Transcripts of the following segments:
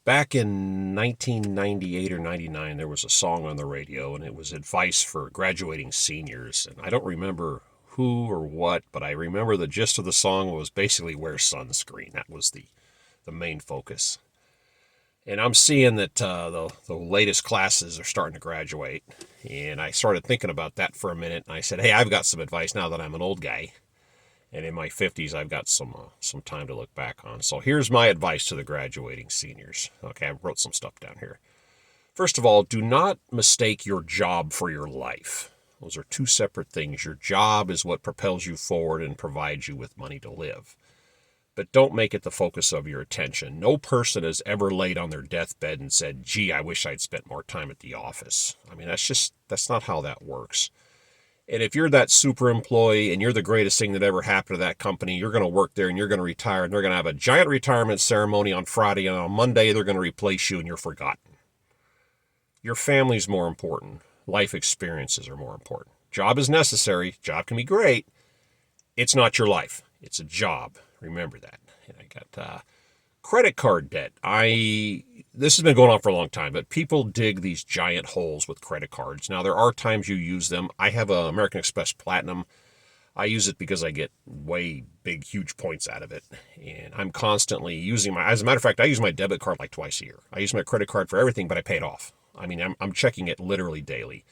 Back in 1998 or 99, there was a song on the radio, and it was advice for graduating seniors. And I don't remember who or what, but I remember the gist of the song was basically wear sunscreen. That was the main focus. And I'm seeing that the latest classes are starting to graduate. And I started thinking about that for a minute, and I said, hey, I've got some advice now that I'm an old guy. And in my 50s, I've got some time to look back on. So here's my advice to the graduating seniors. Okay, I wrote some stuff down here. First of all, do not mistake your job for your life. Those are two separate things. Your job is what propels you forward and provides you with money to live. But don't make it the focus of your attention. No person has ever laid on their deathbed and said, gee, I wish I'd spent more time at the office. I mean, that's not how that works. And if you're that super employee and you're the greatest thing that ever happened to that company, you're going to work there and you're going to retire, and they're going to have a giant retirement ceremony on Friday, and on Monday they're going to replace you and you're forgotten. Your family's more important. Life experiences are more important. Job is necessary. Job can be great. It's not your life. It's a job. Remember that. And I got credit card debt. This has been going on for a long time, but people dig these giant holes with credit cards. Now, there are times you use them. I have a American Express Platinum. I use it because I get way big, huge points out of it. And I'm constantly using as a matter of fact, I use my debit card like twice a year. I use my credit card for everything, but I pay it off. I mean, I'm checking it literally daily.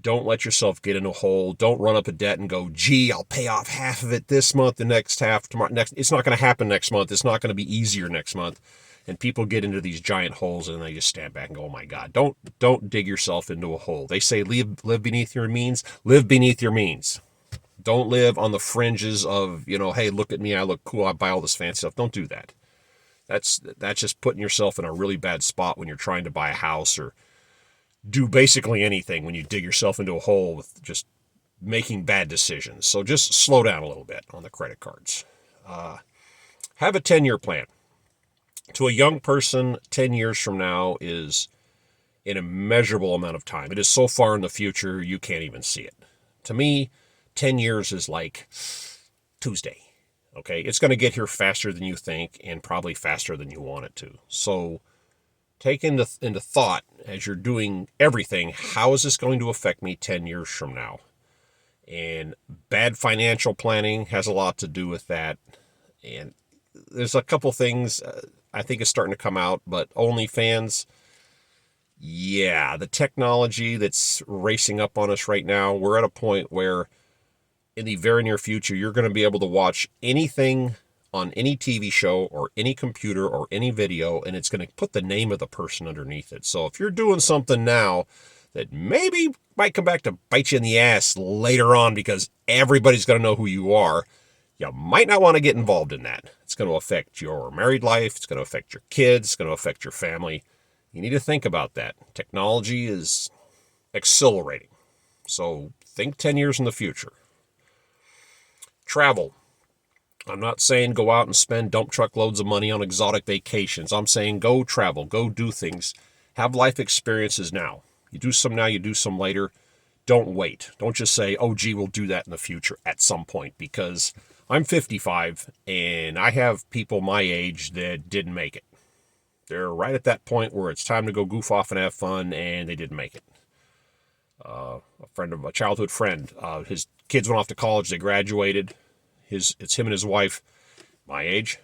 Don't let yourself get in a hole. Don't run up a debt and go, gee, I'll pay off half of it this month, the next half tomorrow. It's not going to happen next month. It's not going to be easier next month. And people get into these giant holes and they just stand back and go, oh my God, don't dig yourself into a hole. They say live beneath your means. Live beneath your means. Don't live on the fringes of, hey, look at me, I look cool, I buy all this fancy stuff. Don't do that. That's just putting yourself in a really bad spot when you're trying to buy a house or do basically anything when you dig yourself into a hole with just making bad decisions. So just slow down a little bit on the credit cards. Have a 10-year plan. To a young person, 10 years from now is an immeasurable amount of time. It is so far in the future, you can't even see it. To me, 10 years is like Tuesday. Okay, it's going to get here faster than you think and probably faster than you want it to. So take into thought as you're doing everything, how is this going to affect me 10 years from now? And bad financial planning has a lot to do with that. And there's a couple things I think is starting to come out, but OnlyFans, yeah, the technology that's racing up on us right now, we're at a point where in the very near future, you're going to be able to watch anything on any TV show or any computer or any video, and it's going to put the name of the person underneath it. So if you're doing something now that maybe might come back to bite you in the ass later on because everybody's going to know who you are, you might not want to get involved in that. It's going to affect your married life. It's going to affect your kids. It's going to affect your family. You need to think about that. Technology is accelerating. So think 10 years in the future. Travel. I'm not saying go out and spend dump truck loads of money on exotic vacations. I'm saying go travel, go do things. Have life experiences now. You do some now, you do some later. Don't wait. Don't just say, oh, gee, we'll do that in the future at some point, because I'm 55 and I have people my age that didn't make it. They're right at that point where it's time to go goof off and have fun, and they didn't make it. A childhood friend, his kids went off to college, they graduated. It's him and his wife, my age,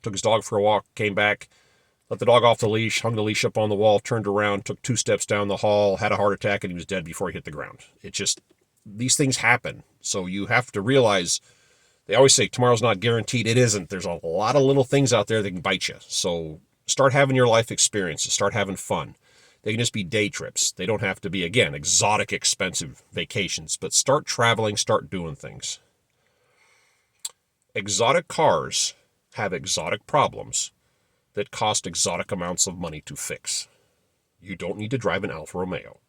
took his dog for a walk, came back, let the dog off the leash, hung the leash up on the wall, turned around, took 2 steps down the hall, had a heart attack, and he was dead before he hit the ground. These things happen. So you have to realize, they always say tomorrow's not guaranteed. It isn't. There's a lot of little things out there that can bite you. So start having your life experiences, start having fun. They can just be day trips. They don't have to be, again, exotic, expensive vacations, but start traveling, start doing things. Exotic cars have exotic problems that cost exotic amounts of money to fix. You don't need to drive an Alfa Romeo.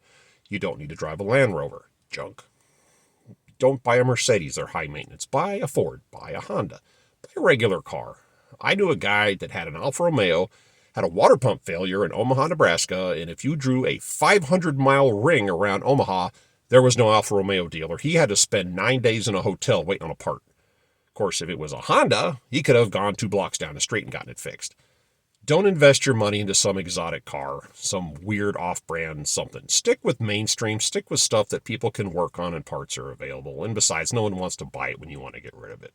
You don't need to drive a Land Rover. Junk. Don't buy a Mercedes. They're high maintenance. Buy a Ford. Buy a Honda. Buy a regular car. I knew a guy that had an Alfa Romeo, had a water pump failure in Omaha, Nebraska, and if you drew a 500-mile ring around Omaha, there was no Alfa Romeo dealer. He had to spend 9 days in a hotel waiting on a part. Of course, if it was a Honda, he could have gone 2 blocks down the street and gotten it fixed. Don't invest your money into some exotic car, some weird off-brand something. Stick with mainstream. Stick with stuff that people can work on and parts are available. And besides, no one wants to buy it when you want to get rid of it.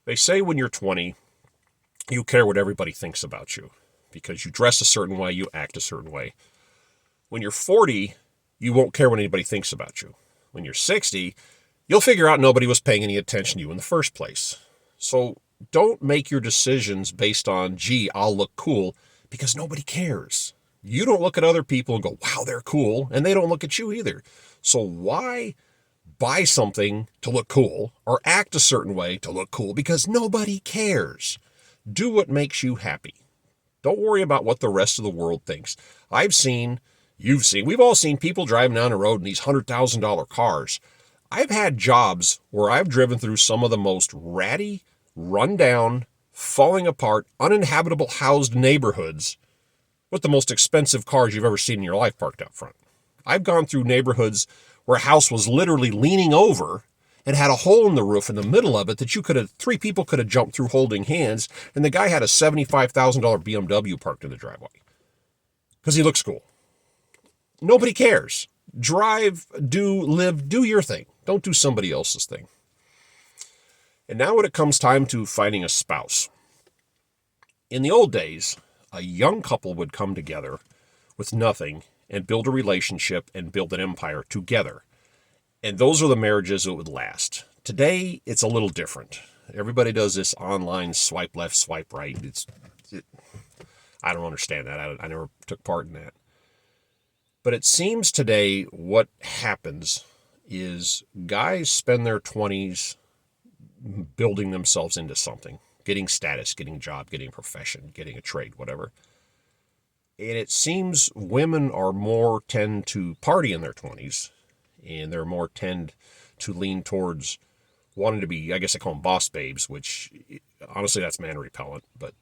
They say when you're 20, you care what everybody thinks about you because you dress a certain way, you act a certain way. When you're 40, you won't care what anybody thinks about you. When you're 60, you'll figure out nobody was paying any attention to you in the first place. So don't make your decisions based on, gee, I'll look cool, because nobody cares. You don't look at other people and go, wow, they're cool, and they don't look at you either. So why buy something to look cool or act a certain way to look cool? Because nobody cares. Do what makes you happy. Don't worry about what the rest of the world thinks. You've seen, we've all seen people driving down the road in these $100,000 cars. I've had jobs where I've driven through some of the most ratty, run-down, falling apart, uninhabitable housed neighborhoods with the most expensive cars you've ever seen in your life parked out front. I've gone through neighborhoods where a house was literally leaning over and had a hole in the roof in the middle of it that three people could have jumped through holding hands, and the guy had a $75,000 BMW parked in the driveway because he looks cool. Nobody cares. Drive, live, do your thing. Don't do somebody else's thing. And now when it comes time to finding a spouse, in the old days, a young couple would come together with nothing and build a relationship and build an empire together. And those are the marriages that would last. Today, it's a little different. Everybody does this online swipe left, swipe right. I don't understand that. I never took part in that. But it seems today what happens is guys spend their 20s building themselves into something, getting status, getting a job, getting a profession, getting a trade, whatever. And it seems women are tend to party in their 20s, and they're more tend to lean towards wanting to be, I guess I call them boss babes, which honestly that's man repellent, but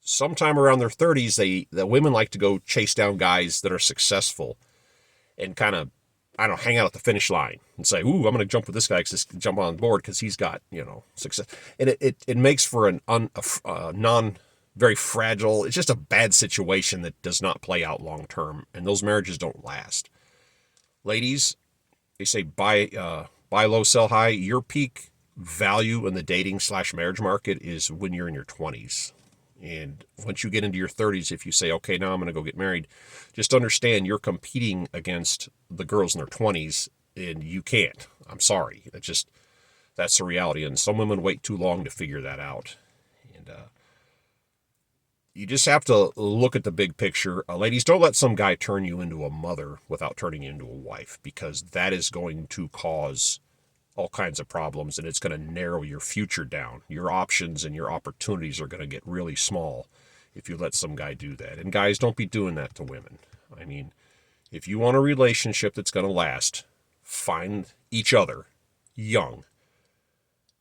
sometime around their 30s, the women like to go chase down guys that are successful and kind of, hang out at the finish line and say, ooh, I'm going to jump with this guy, jump on board because he's got, success. And it makes for a very fragile, it's just a bad situation that does not play out long term. And those marriages don't last. Ladies, they say buy low, sell high. Your peak value in the dating/marriage market is when you're in your 20s. And once you get into your 30s, if you say, okay, now I'm going to go get married, just understand you're competing against the girls in their 20s, and you can't. I'm sorry. That's the reality. And some women wait too long to figure that out. And you just have to look at the big picture. Ladies, don't let some guy turn you into a mother without turning you into a wife, because that is going to cause all kinds of problems, and it's going to narrow your future down. Your options and your opportunities are going to get really small if you let some guy do that. And guys, don't be doing that to women. I mean, if you want a relationship that's going to last, find each other young.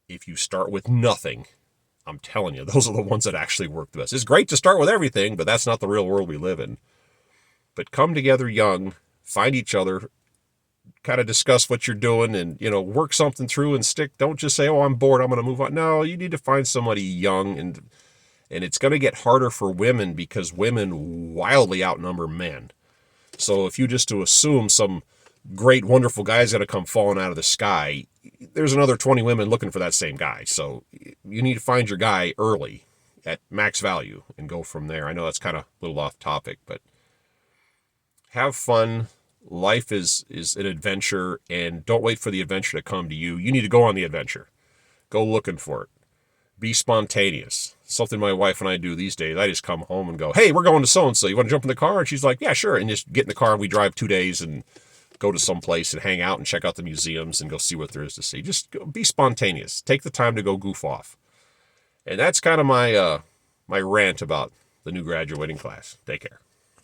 If you start with nothing, I'm telling you, those are the ones that actually work the best. It's great to start with everything, but that's not the real world we live in. But come together young, find each other, kind of discuss what you're doing, and work something through and stick. Don't just say, oh, I'm bored, I'm going to move on. No, you need to find somebody young, and it's going to get harder for women because women wildly outnumber men. So if you just to assume some great, wonderful guy is going to come falling out of the sky, there's another 20 women looking for that same guy. So you need to find your guy early at max value and go from there. I know that's kind of a little off topic, but have fun. Life is an adventure, and don't wait for the adventure to come to you. You need to go on the adventure. Go looking for it. Be spontaneous. Something my wife and I do these days. I just come home and go, hey, we're going to so-and-so. You want to jump in the car? And she's like, yeah, sure. And just get in the car, and we drive 2 days and go to some place and hang out and check out the museums and go see what there is to see. Just be spontaneous. Take the time to go goof off. And that's kind of my rant about the new graduating class. Take care.